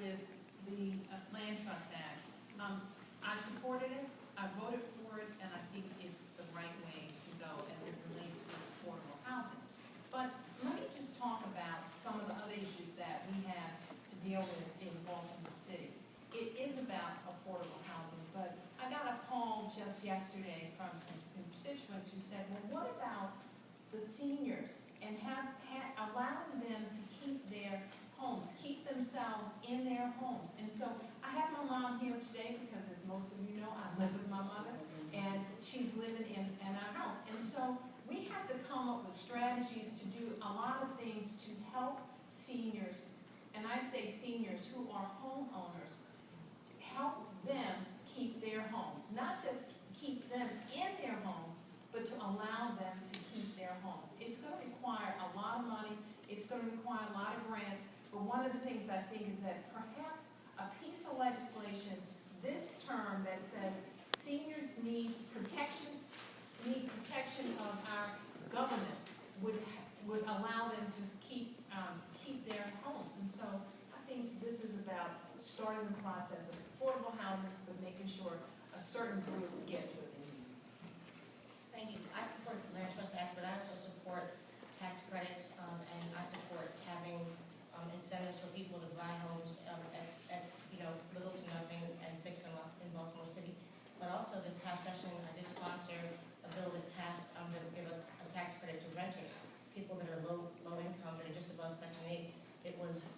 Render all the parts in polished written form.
with the Land Trust Act. I supported it, I voted for it, and I think it's the right way to go as it relates to affordable housing. But let me just talk about some of the other issues that we have to deal with in Baltimore City. It is about affordable housing, but I got a call just yesterday from some constituents who said, well, what about the seniors and allowing them to keep their homes, keep themselves in their homes? And so I have my mom here today because, as most of you know, I live with my mother, and she's living in our house. And so we have to come up with strategies to do a lot of things to help seniors, and I say seniors who are homeowners, help them keep their homes, not just keep them in their homes, but to allow them to keep their homes. It's going to require a lot of money, it's going to require a lot of grants, but one of the things I think is that perhaps a piece of legislation this term that says seniors need protection of our government would allow them to keep their homes. And so I think this is about starting the process of affordable housing, but making sure a certain group gets what they need. Thank you. I support the Land Trust Act, but I also support tax credits, and I support having incentives for people to buy homes at little to nothing and fix them up in Baltimore City. But also this past session, I did sponsor a bill that passed that would give a tax credit to renters, people that are low income, that are just above Section 8. It was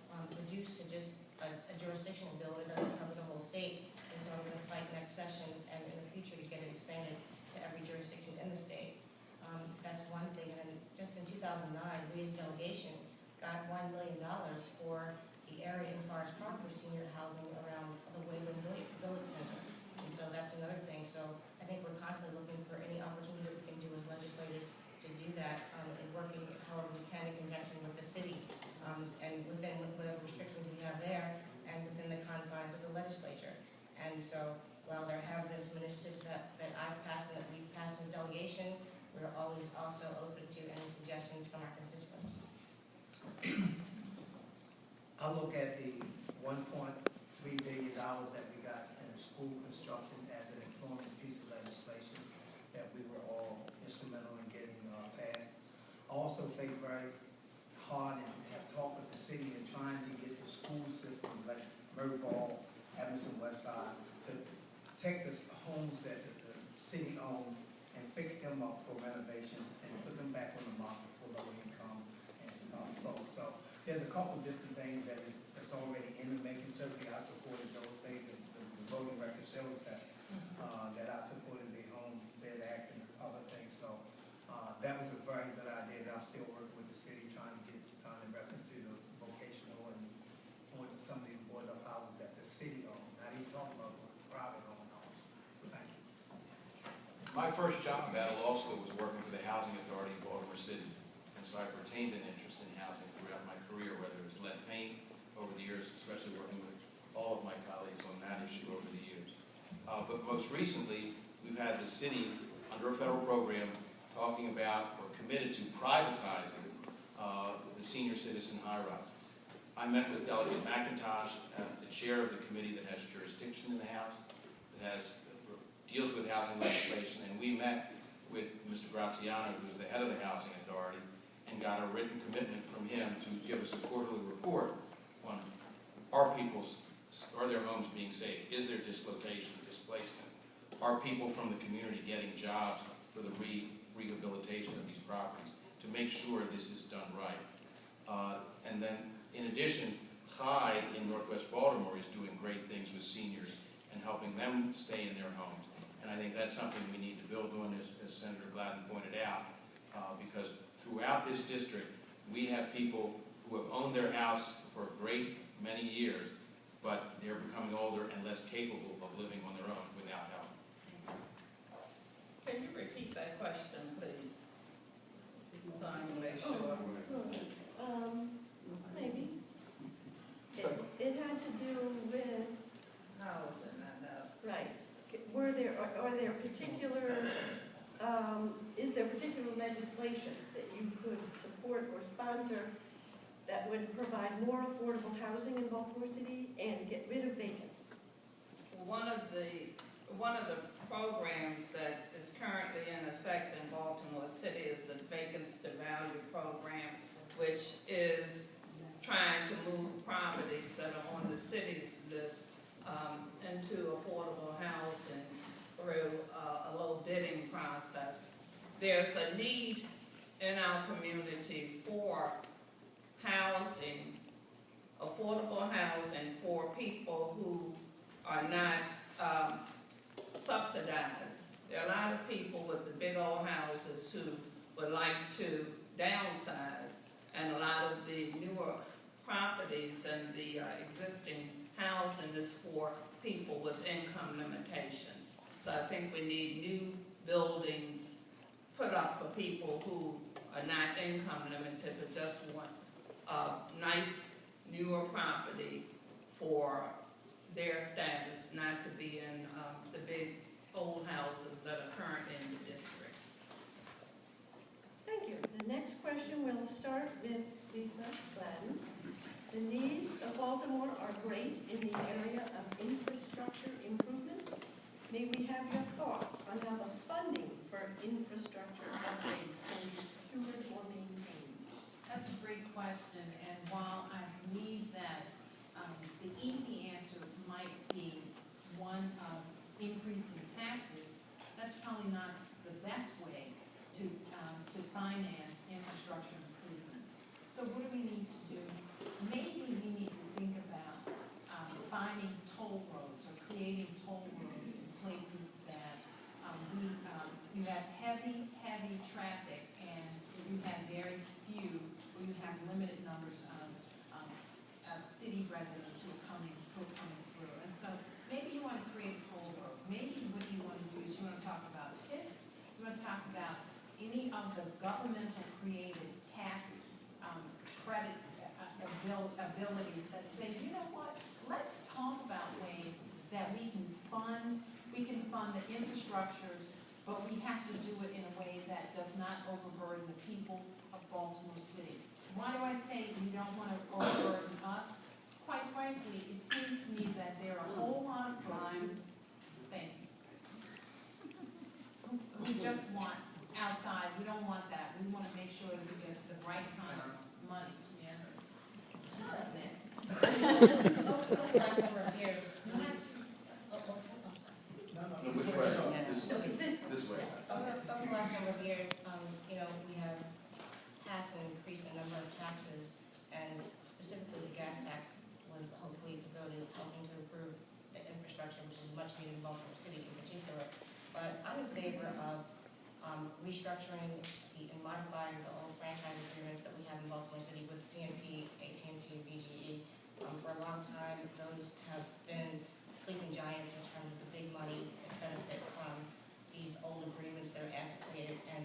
reduced to just a jurisdictional bill. It doesn't cover the whole state, and so I'm going to fight next session and in the future to get it expanded to every jurisdiction in the state. That's one thing. And then just in 2009, we as a delegation got $1 million for the area in Forest Park for senior housing around the Wayland Village Center. And so that's another thing. So I think we're constantly looking for any opportunity that we can do as legislators to do that, and working however we can in conjunction with the city, and within whatever restrictions we have there, and within the confines of the legislature. And so while there have been some initiatives that I've passed and that we've passed as a delegation, we're always also open to any suggestions from our constituents. I look at the $1.3 billion that we got in school construction as an employment piece of legislation that we were all instrumental in getting passed. I also think very hard and have talked with the city in trying to get the school system like Murval, Emerson, Westside, to take the homes that the city owned and fix them up for renovation and put them back on the market for low income and folks. So there's a couple different things that's already in the making. Certainly I supported those things. The voting record shows that that I supported the Homestead Act and other things. So that was a very good idea, and I'm still working with the city trying to get done in reference to the vocational and some of these boarded up houses that the city owns. Not even talking about private owned homes. So thank you. My first job out of law school was working for the Housing Authority in Baltimore City, and so I've retained an interest in housing throughout my career, whether it was lead paint over the years, especially working with all of my colleagues on that issue over the years. But most recently, we've had the city, under a federal program, talking about or committed to privatizing the senior citizen high-rises. I met with Delegate McIntosh, the chair of the committee that has jurisdiction in the House, that deals with housing legislation, and we met with Mr. Graziano, who's the head of the Housing Authority, and got a written commitment from him to give us a quarterly report on are their homes being saved? Is there dislocation, displacement? Are people from the community getting jobs for the rehabilitation of these properties to make sure this is done right? And then, in addition, High in Northwest Baltimore is doing great things with seniors and helping them stay in their homes. And I think that's something we need to build on, as Senator Gladden pointed out, because throughout this district, we have people who have owned their house for a great many years, but they're becoming older and less capable of living on their own without help. Can you repeat that question, please? Trying to make sure. Maybe. It had to do with Housing, I know. right. Are there particular is there particular legislation that you could support or sponsor that that would provide more affordable housing in Baltimore City and get rid of vacants? One of the programs that is currently in effect in Baltimore City is the Vacants to Value program, which is trying to move properties that are on the city's list into affordable housing through a low bidding process. There's a need in our community for housing, affordable housing for people who are not subsidized. There are a lot of people with the big old houses who would like to downsize, and a lot of the newer properties and the existing housing is for people with income limitations. So I think we need new buildings put up for people who are not income limited but just want a nice newer property for their status, not to be in the big old houses that are currently in the district. Thank you. The next question will start with Lisa Gladden. The needs of Baltimore are great in the area of infrastructure improvement. May we have your thoughts on how the funding for infrastructure upgrades can be secured or maintained? That's a great question, and while I believe that the easy answer might be one of increasing taxes, that's probably not the best way to finance infrastructure improvements. So what do we need to do? Maybe we need to think about finding toll roads or creating toll roads in places that you have heavy traffic and you have very few, or you have limited numbers of city residents who are coming through. And so maybe you want to create a toll road. Maybe what you want to do is you want to talk about TIFs. You want to talk about any of the governmental created tax credit abilities that say, you know what, let's talk about ways that we can fund the infrastructures, but we have to do it in a way that does not overburden the people of Baltimore City. Why do I say we don't want to overburden us? Quite frankly, it seems to me that there are a whole lot of folks who just want outside. We don't want that. We want to make sure that we get the right kind of money. Yeah. Shut up, man. Over the last number of years, No, which way? This way. over the last number of years, we have passed and increased the number of taxes, and specifically the gas tax was hopefully to go to helping to improve the infrastructure, which is much needed in Baltimore City in particular. But I'm in favor of restructuring and modifying the old franchise agreements that we have in Baltimore City with CNP, AT&T, and BGE. For a long time, those have been sleeping giants in terms of the big money that benefit from these old agreements that are antiquated and,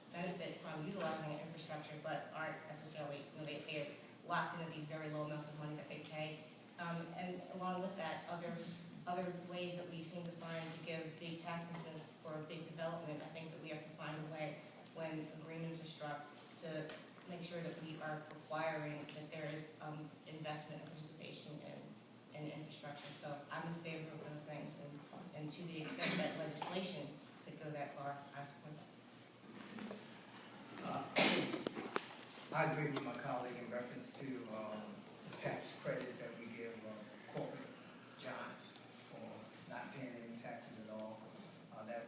benefit from utilizing an infrastructure but aren't necessarily, they're locked into these very low amounts of money that they pay. And along with that, other ways that we seem to find to give big tax incentives for big development. I think that we have to find a way when agreements are struck to make sure that we are requiring that there is investment and participation in infrastructure. So I'm in favor of those things, and to the extent that legislation could go that far, I support that. I agree with my colleague in reference to the tax credit that we give corporate giants for not paying any taxes at all.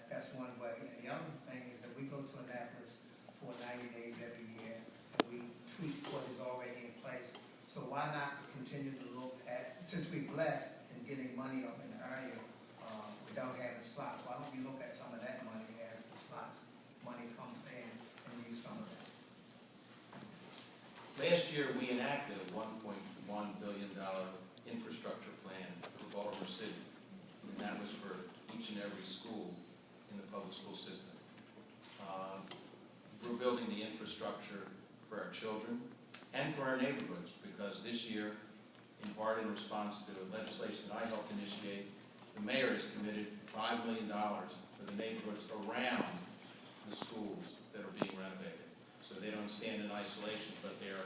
That's one way. And the other thing is that we go to Annapolis for 90 days every year, and we tweak what is already in place. So why not continue to look at, since we're blessed in getting money up in the area without having slots, why don't we look at some of that money as the slots money comes in and use some of that? Last year, we enacted a $1.1 billion infrastructure plan for Baltimore City, and that was for each and every school in the public school system. We're building the infrastructure for our children and for our neighborhoods, because this year, in part in response to legislation that I helped initiate, the mayor has committed $5 million for the neighborhoods around the schools that are being renovated. So they don't stand in isolation, but they're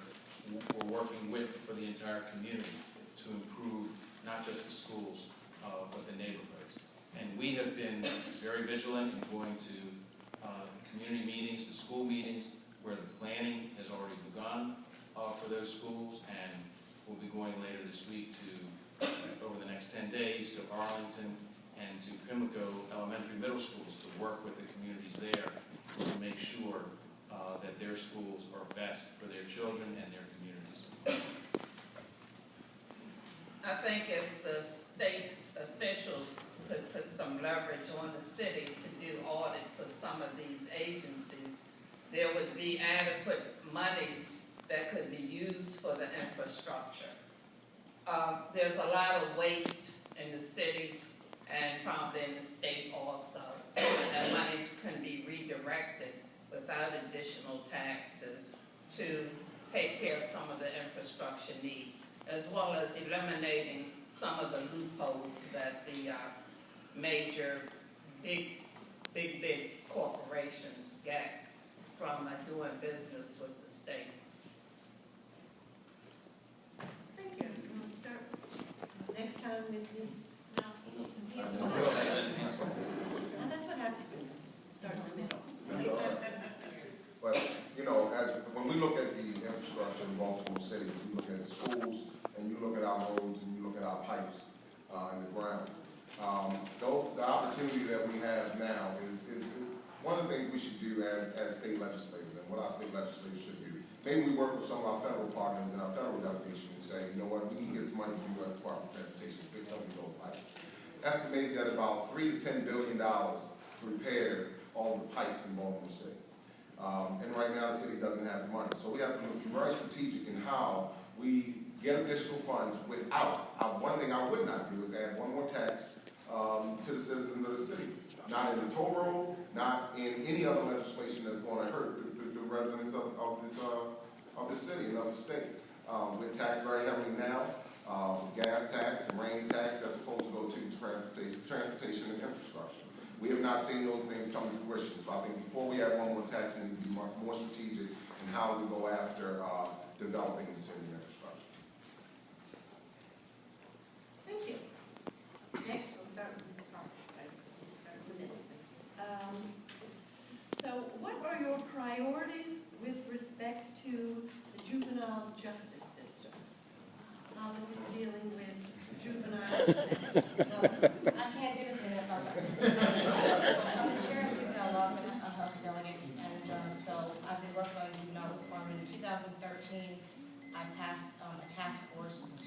we're working with for the entire community to improve not just the schools, but the neighborhoods. And we have been very vigilant in going to community meetings, the school meetings, where the planning has already begun for those schools, and we'll be going later this week to, over the next 10 days, to Arlington and to Pimlico Elementary Middle Schools to work with the communities there to make sure that their schools are best for their children and their communities. I think if the state officials could put some leverage on the city to do audits of some of these agencies, there would be adequate monies that could be used for the infrastructure. There's a lot of waste in the city and probably in the state also, and that monies can be redirected without additional taxes to take care of some of the infrastructure needs, as well as eliminating some of the loopholes that the major big corporations get from doing business with the state. Thank you. We'll start next time with Ms. And that's what happens when you start in the middle. That's all right. But, you know, when we look at the infrastructure in Baltimore City, we look at the schools, and you look at our roads, and you look at our pipes in the ground. The opportunity that we have now is one of the things we should do as state legislators, and what our state legislators should do. Maybe we work with some of our federal partners and our federal delegation and say, you know what, we need to get some money from the U.S. Department of Transportation to fix some of these old pipes. Estimated that about $3 to $10 billion to repair all the pipes in Baltimore City. And right now the city doesn't have the money. So we have to be very strategic in how we get additional funds without, one thing I would not do is add one more tax to the citizens of the city. Not in the toll road, not in any other legislation that's going to hurt the residents of the city and of the state. We're taxed very heavily now. Gas tax and rain tax that's supposed to go to transportation and infrastructure. We have not seen those things come to fruition. So I think before we add one more tax, we need to be more strategic in how we go after developing the city infrastructure. Thank you. Next, we'll start with Ms. Parker. Right in the middle. So what are your priorities with respect to the juvenile justice system? How is it dealing with juvenile offenders? I can't do this in a I'm the chair of juvenile law for the House of Delegates, and so I've been working on juvenile reform. In 2013, I passed a task force on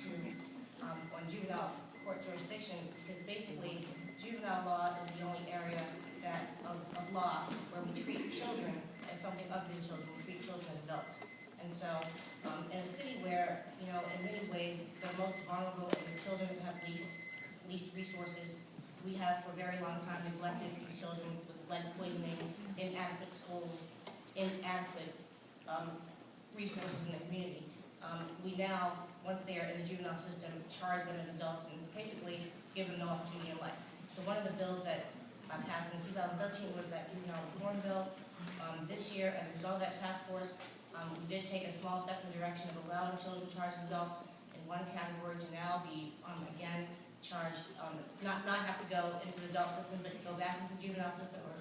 juvenile court jurisdiction, because basically juvenile law is the only area of law where we treat children as something other than children. We treat children as adults. And so, in a city where, you know, in many ways, the most vulnerable and the children who have least resources, we have for a very long time neglected these children with lead poisoning, inadequate schools, inadequate resources in the community. We now, once they are in the juvenile system, charge them as adults and basically give them no opportunity in life. So one of the bills that I passed in 2013 was that juvenile reform bill. This year, as a result of that task force, we did take a small step in the direction of allowing children charged as adults in one category to now be, again, charged, not have to go into the adult system, but go back into the juvenile system or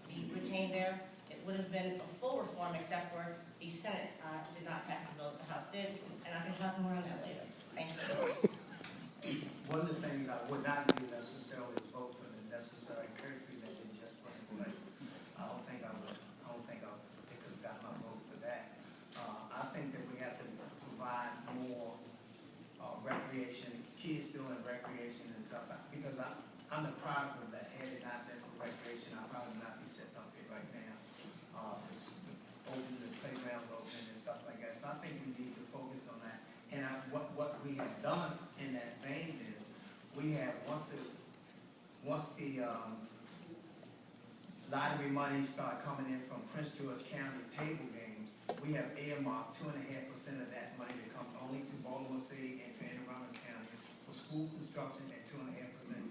be retained there. It would have been a full reform, except for the Senate did not pass the bill that the House did, and I can talk more on that later. Thank you. One of the things I would not do necessarily is vote for the necessary curfew that they just put in place. I don't think they could have gotten my vote for that. I think that we have to provide more recreation, kids doing recreation and stuff, because I'm the product of that. Had it not been for recreation, I'd probably not be sitting up here right now. The playgrounds open and stuff like that. So I think we need to focus on that. And what we have done in that vein is we have, once the lottery money start coming in from Prince George County table games, we have earmarked 2.5% of that money to come only to Baltimore City and to Anne Arundel County for school construction and 2.5%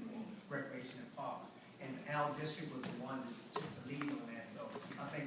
for recreation and parks. And our district was the one that took the lead on that. So I think